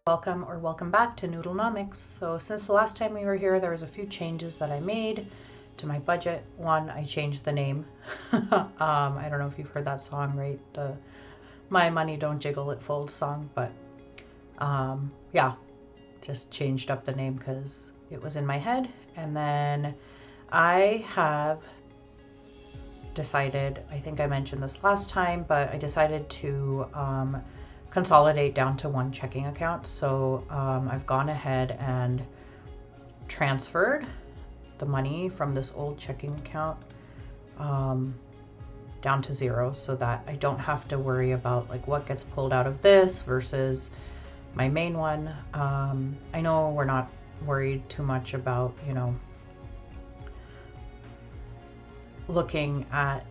Welcome or welcome back to Noodlenomics. So since the last time we were here, there was a few changes that I made to my budget. One, I changed the name. I don't know if you've heard that song, right? The My Money Don't Jiggle, It Folds song. But yeah, just changed up the name because it was in my head. And then I have decided, I think I mentioned this last time, but I decided to consolidate down to one checking account. So I've gone ahead and transferred the money from this old checking account down to zero, so that I don't have to worry about like what gets pulled out of this versus my main one. I know we're not worried too much about, you know, looking at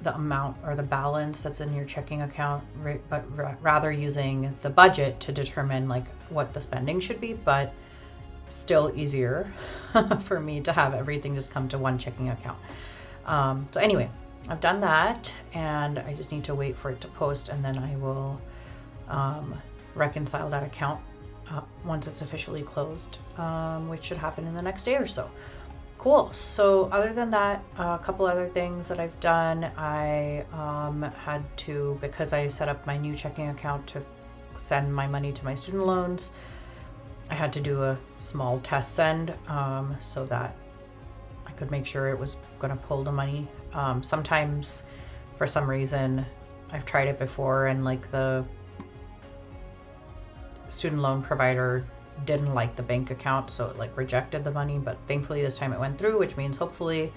the amount or the balance that's in your checking account, right, but rather using the budget to determine like what the spending should be. But still easier for me to have everything just come to one checking account. So anyway, I've done that and I just need to wait for it to post, and then I will reconcile that account once it's officially closed, which should happen in the next day or so. Cool. So other than that, a couple other things that I've done. I had to, because I set up my new checking account to send my money to my student loans, I had to do a small test send so that I could make sure it was going to pull the money. Sometimes for some reason, I've tried it before and like the student loan provider didn't like the bank account, so it like rejected the money, but thankfully this time it went through, which means hopefully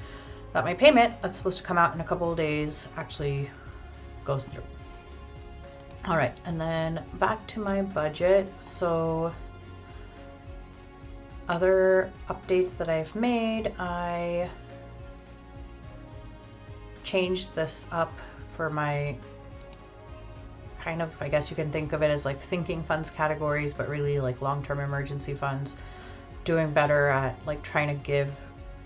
that my payment that's supposed to come out in a couple of days actually goes through. All right, and then back to my budget. So other updates that I've made, I changed this up for my kind of, I guess you can think of it as like sinking funds categories, but really like long-term emergency funds, doing better at like trying to give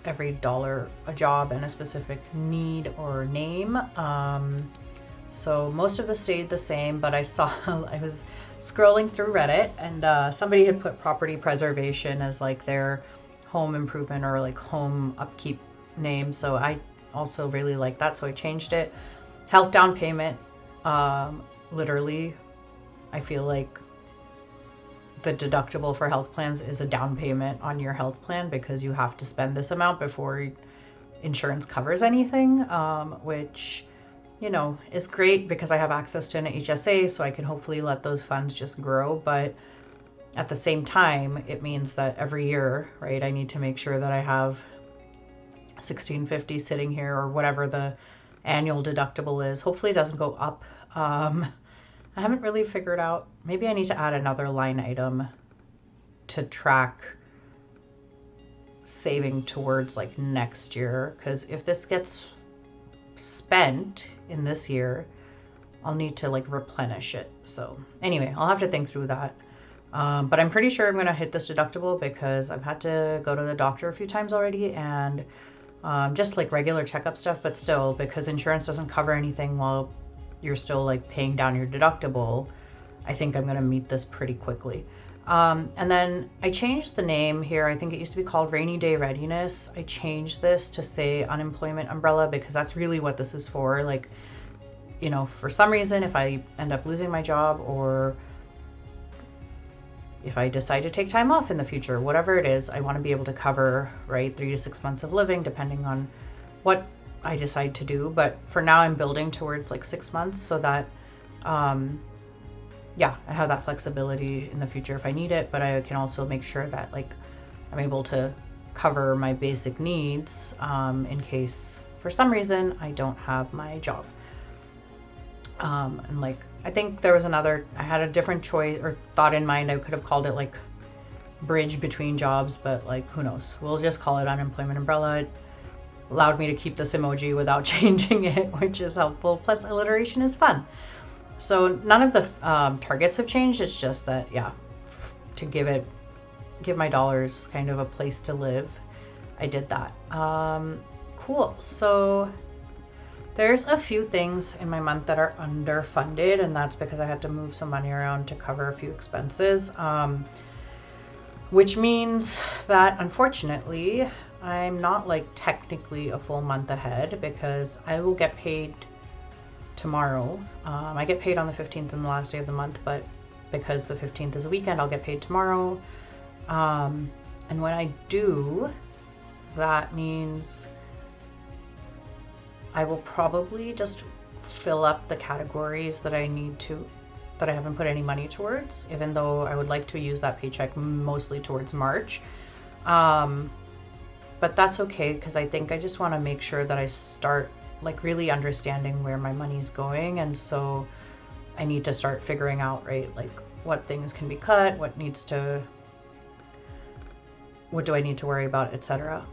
every dollar a job and a specific need or name. So most of this stayed the same, but I saw, I was scrolling through Reddit and somebody had put property preservation as like their home improvement or like home upkeep name. So I also really like that, so I changed it. Health down payment, literally, I feel like the deductible for health plans is a down payment on your health plan because you have to spend this amount before insurance covers anything, which, you know, is great because I have access to an HSA, so I can hopefully let those funds just grow. But at the same time, it means that every year, right, I need to make sure that I have $1,650 sitting here or whatever the annual deductible is. Hopefully it doesn't go up. I haven't really figured out, maybe I need to add another line item to track saving towards like next year, because if this gets spent in this year, I'll need to like replenish it. So anyway, I'll have to think through that. But I'm pretty sure I'm going to hit this deductible because I've had to go to the doctor a few times already, and just like regular checkup stuff, but still, because insurance doesn't cover anything while you're still like paying down your deductible, I think I'm going to meet this pretty quickly. And then I changed the name here. I think it used to be called Rainy Day Readiness. I changed this to say Unemployment Umbrella because that's really what this is for. Like, you know, for some reason, if I end up losing my job or if I decide to take time off in the future, whatever it is, I want to be able to cover, right, 3 to 6 months of living, depending on what I decide to do. But for now, I'm building towards like 6 months so that, yeah, I have that flexibility in the future if I need it, but I can also make sure that like I'm able to cover my basic needs in case for some reason I don't have my job. And like, I think there was another, I had a different choice or thought in mind. I could have called it like bridge between jobs, but like, who knows? We'll just call it Unemployment Umbrella. It allowed me to keep this emoji without changing it, which is helpful. Plus alliteration is fun. So none of the targets have changed. It's just that, yeah, to give my dollars kind of a place to live, I did that. Cool. So There's a few things in my month that are underfunded, and that's because I had to move some money around to cover a few expenses, which means that unfortunately I'm not like technically a full month ahead because I will get paid tomorrow. I get paid on the 15th and the last day of the month, but because the 15th is a weekend, I'll get paid tomorrow. And when I do, that means I will probably just fill up the categories that I need to, that I haven't put any money towards, even though I would like to use that paycheck mostly towards March. But that's okay, because I think I just want to make sure that I start like really understanding where my money's going. And so I need to start figuring out, right, like what things can be cut, what do I need to worry about, etc.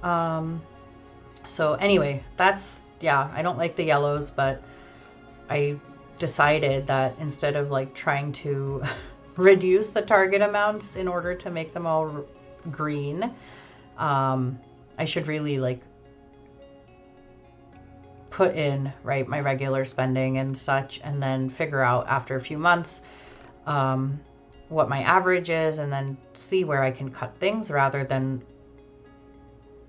So anyway, yeah, I don't like the yellows, but I decided that instead of like trying to reduce the target amounts in order to make them all green, I should really like put in, right, my regular spending and such, and then figure out after a few months what my average is, and then see where I can cut things rather than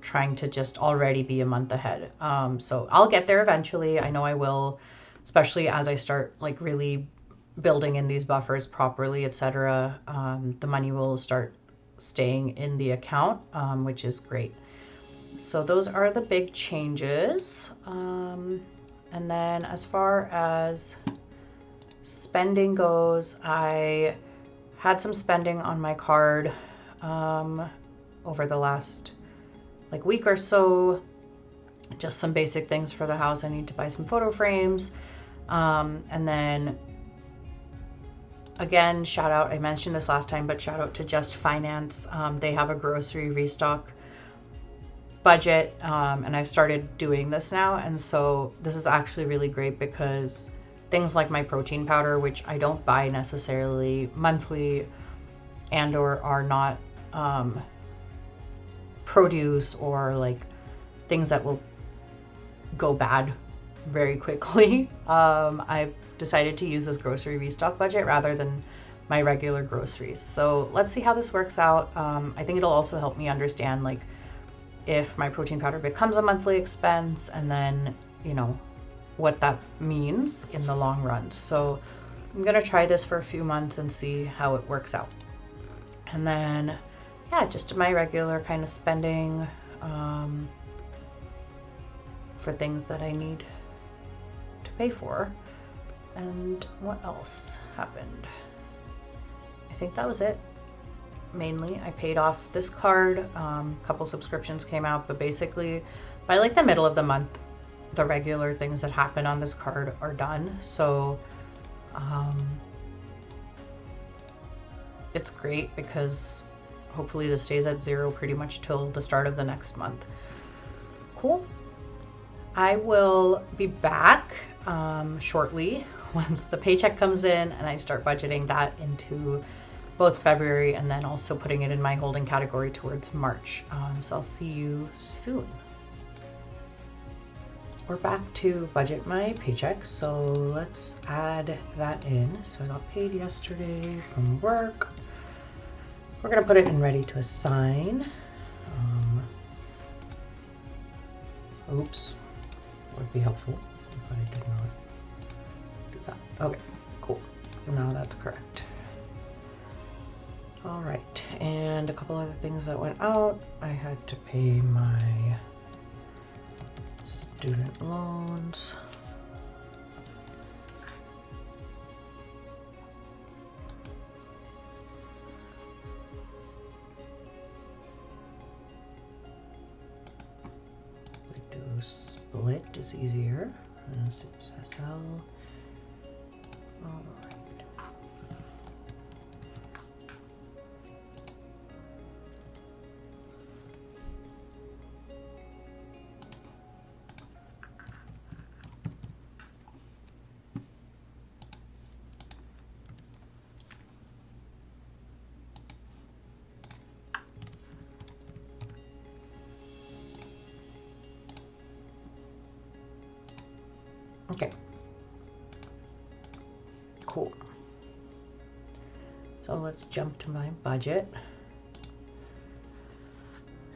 trying to just already be a month ahead. So I'll get there eventually. I know I will, especially as I start like really building in these buffers properly, etc. The money will start staying in the account, which is great. So those are the big changes. And then as far as spending goes, I had some spending on my card over the last like week or so. Just some basic things for the house. I need to buy some photo frames. And then again, shout out, I mentioned this last time, but shout out to Just Finance. They have a grocery restock budget, and I've started doing this now. And so this is actually really great because things like my protein powder, which I don't buy necessarily monthly and or are not produce or like things that will go bad very quickly. I've decided to use this grocery restock budget rather than my regular groceries. So let's see how this works out. I think it'll also help me understand like if my protein powder becomes a monthly expense, and then, you know, what that means in the long run. So I'm gonna try this for a few months and see how it works out. And then, yeah, just my regular kind of spending for things that I need to pay for. And what else happened? I think that was it. Mainly, I paid off this card. A couple subscriptions came out, but basically by like the middle of the month, the regular things that happen on this card are done. So it's great because hopefully this stays at zero pretty much till the start of the next month. Cool. I will be back shortly once the paycheck comes in and I start budgeting that into both February and then also putting it in my holding category towards March. So I'll see you soon. We're back to budget my paycheck, so let's add that in. So I got paid yesterday from work. We're gonna put it in ready to assign. Oops, would be helpful if I did not do that. Okay, cool. Now that's correct. All right, and a couple other things that went out. I had to pay my student loans. We do split is easier. It's SL. All right. Okay. Cool. So let's jump to my budget.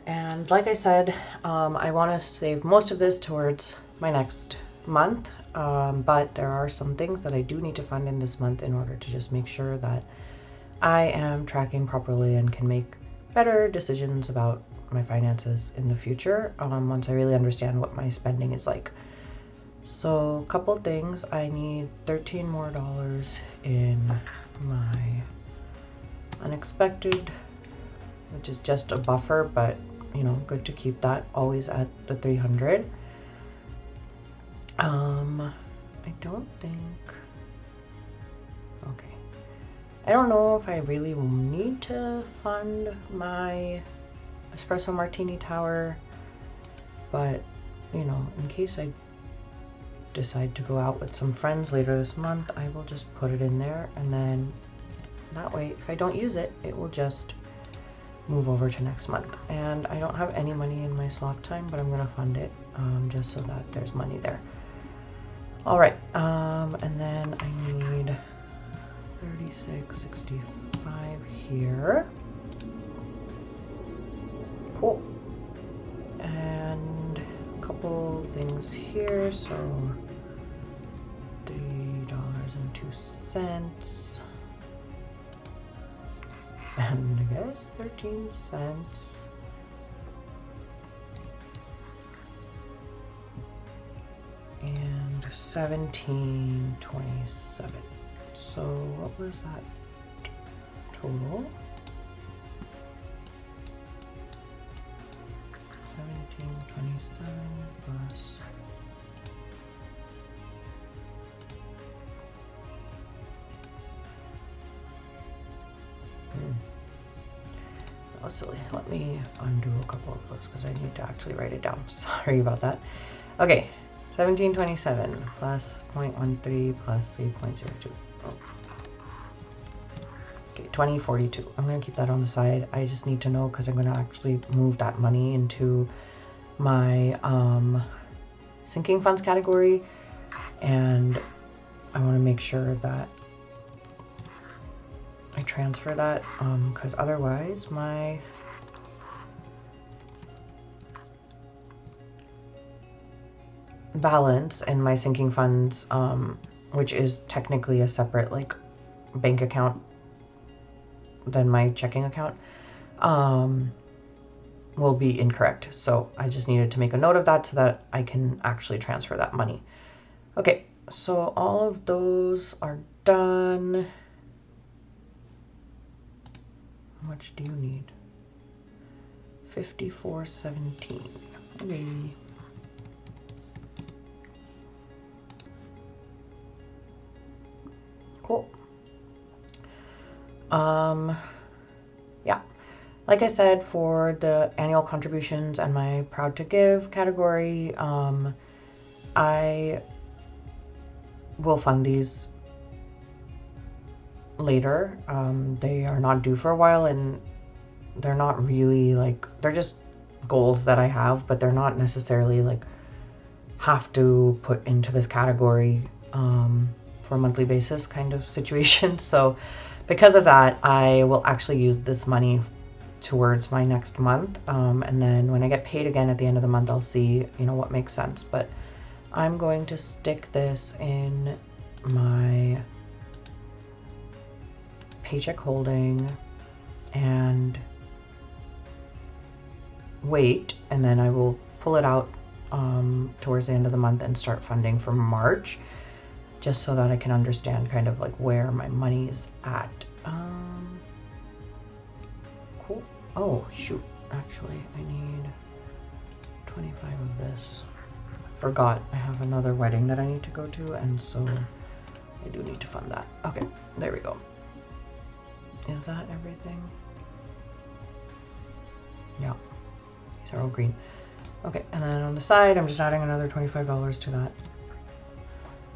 And like I said, I want to save most of this towards my next month, but there are some things that I do need to fund in this month in order to just make sure that I am tracking properly and can make better decisions about my finances in the future, once I really understand what my spending is like. So a couple things, I need $13 more in my unexpected, which is just a buffer, but you know, good to keep that always at the 300. I don't think, okay. I don't know if I really need to fund my espresso martini tower, but you know, in case I decide to go out with some friends later this month, I will just put it in there, and then that way, if I don't use it, it will just move over to next month. And I don't have any money in my slot time, but I'm gonna fund it just so that there's money there. All right, and then I need 36.65 here. Cool. And a couple things here, so $3.02. And I guess 13 cents. And 17.27. So what was that total? 17.27 plus that was silly. Let me undo a couple of those because I need to actually write it down. Sorry about that. Okay, 17.27 plus 0.13 plus 3.02. Oh. Okay, 20.42. I'm gonna keep that on the side. I just need to know because I'm gonna actually move that money into my sinking funds category, and I want to make sure that I transfer that because otherwise my balance in my sinking funds, which is technically a separate like bank account than my checking account, will be incorrect. So I just needed to make a note of that so that I can actually transfer that money. Okay, so all of those are done. How much do you need? 54.17. Okay. Cool. Yeah. Like I said, for the annual contributions and my proud to give category, I will fund these later. They are not due for a while, and they're not really like, they're just goals that I have, but they're not necessarily like have to put into this category for a monthly basis kind of situation. So because of that, I will actually use this money towards my next month, and then when I get paid again at the end of the month, I'll see, you know, what makes sense. But I'm going to stick this in my paycheck holding and wait, and then I will pull it out towards the end of the month and start funding for March, just so that I can understand kind of like where my money is at. Cool. Oh shoot, actually I need 25 of this. I forgot I have another wedding that I need to go to, and so I do need to fund that. Okay, there we go. Is that everything? Yeah, these are all green. Okay, and then on the side, I'm just adding another $25 to that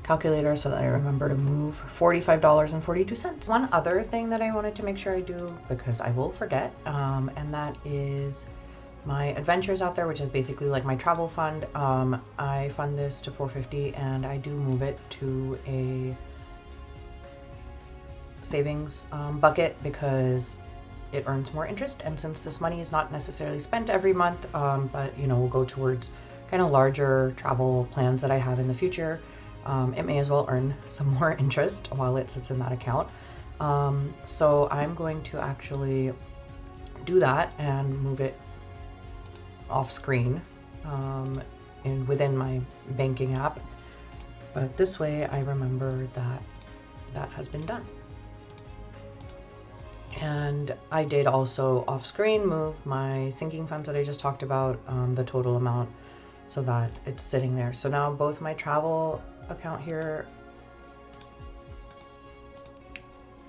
calculator so that I remember to move $45.42. One other thing that I wanted to make sure I do, because I will forget, and that is my adventures out there, which is basically like my travel fund. I fund this to $450 and I do move it to a savings bucket because it earns more interest. And since this money is not necessarily spent every month, but will go towards kind of larger travel plans that I have in the future, it may as well earn some more interest while it sits in that account. So I'm going to actually do that and move it off screen within my banking app. But this way I remember that that has been done. And I did also off screen move my sinking funds that I just talked about, the total amount, so that it's sitting there. So now both my travel account here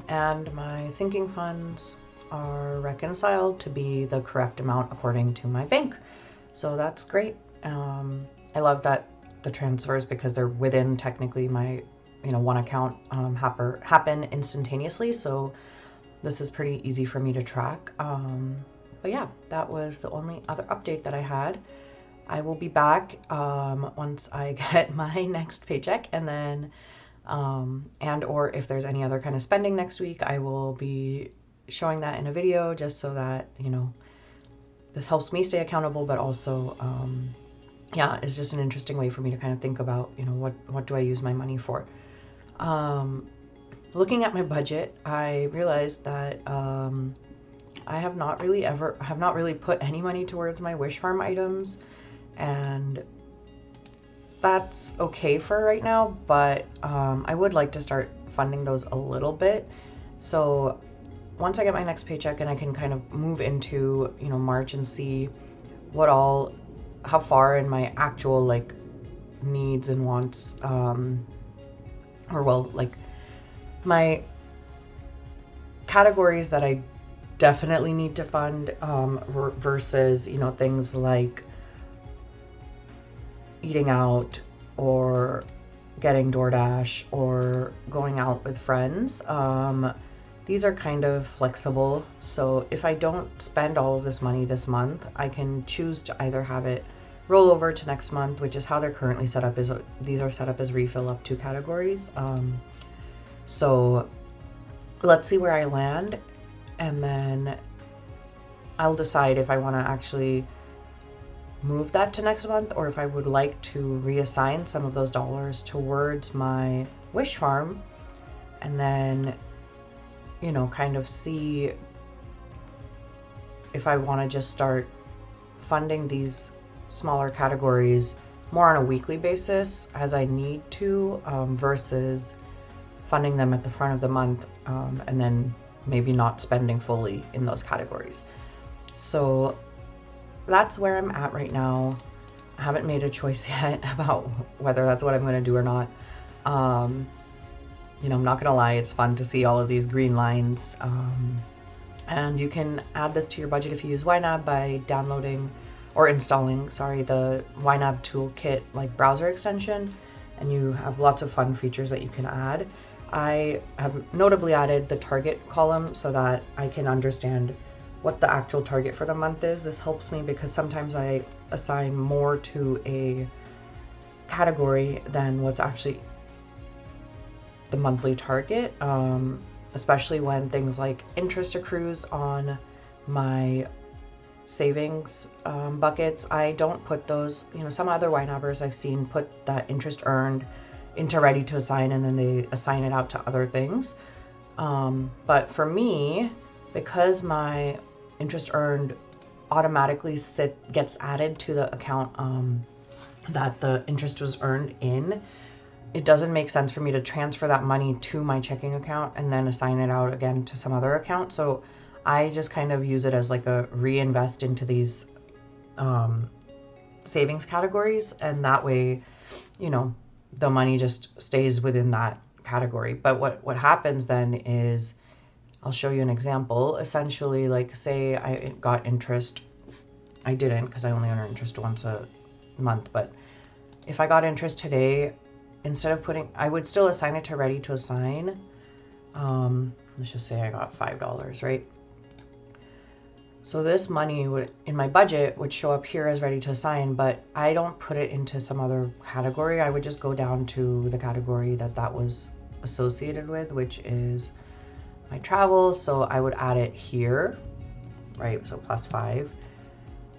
and my sinking funds are reconciled to be the correct amount according to my bank. So that's great. I love that the transfers, because they're within technically my one account, happen instantaneously. So this is pretty easy for me to track. But yeah, that was the only other update that I had. I will be back once I get my next paycheck, and then and or if there's any other kind of spending next week, I will be showing that in a video, just so that this helps me stay accountable, but also yeah, it's just an interesting way for me to kind of think about what do I use my money for. Looking at my budget, I realized that I have not really put any money towards my wish farm items, and that's okay for right now, but I would like to start funding those a little bit. So once I get my next paycheck and I can kind of move into March and see how far in my actual like needs and wants, my categories that I definitely need to fund versus things like eating out or getting DoorDash or going out with friends. These are kind of flexible. So if I don't spend all of this money this month, I can choose to either have it roll over to next month, which is how they're currently set up. These are set up as refill up to categories. So let's see where I land, and then I'll decide if I want to actually move that to next month, or if I would like to reassign some of those dollars towards my wish farm, and then kind of see if I want to just start funding these smaller categories more on a weekly basis as I need to, versus funding them at the front of the month, and then maybe not spending fully in those categories. So that's where I'm at right now. I haven't made a choice yet about whether that's what I'm going to do or not. I'm not gonna lie, it's fun to see all of these green lines. And you can add this to your budget if you use YNAB by downloading or installing, the YNAB toolkit browser extension, and you have lots of fun features that you can add. I have notably added the target column so that I can understand what the actual target for the month is. This helps me because sometimes I assign more to a category than what's actually the monthly target, especially when things like interest accrues on my savings buckets. I don't put those, some other YNABers I've seen put that interest earned into ready to assign, and then they assign it out to other things. But for me, because my interest earned automatically gets added to the account that the interest was earned in, it doesn't make sense for me to transfer that money to my checking account and then assign it out again to some other account. So I just kind of use it as a reinvest into these savings categories, and that way, the money just stays within that category. But what happens then is, I'll show you an example. Essentially, say I got interest. I didn't, because I only earn interest once a month, but if I got interest today, instead of I would still assign it to ready to assign. Let's just say I got $5, right? So this money would, in my budget, would show up here as ready to assign, but I don't put it into some other category. I would just go down to the category that was associated with, which is my travel. So I would add it here, right? So +5.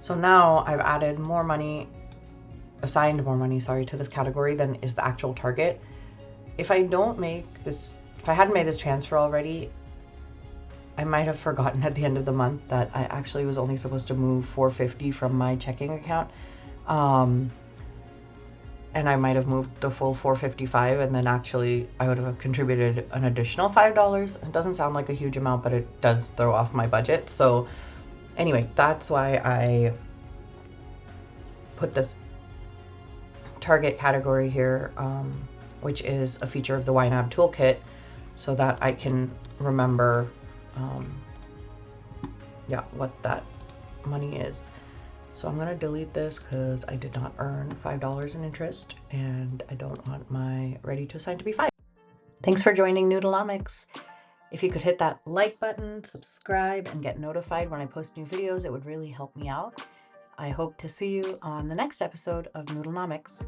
So now I've added more money, assigned more money, sorry, to this category than is the actual target. If I hadn't made this transfer already, I might have forgotten at the end of the month that I actually was only supposed to move $450 from my checking account. And I might have moved the full $455, and then actually I would have contributed an additional $5. It doesn't sound like a huge amount, but it does throw off my budget. So anyway, that's why I put this target category here, which is a feature of the YNAB toolkit, so that I can remember what that money is. So I'm gonna delete this because I did not earn $5 in interest, and I don't want my ready to assign to be 5. Thanks for joining Noodlenomics. If you could hit that like button, subscribe, and get notified when I post new videos, it would really help me out. I hope to see you on the next episode of Noodlenomics.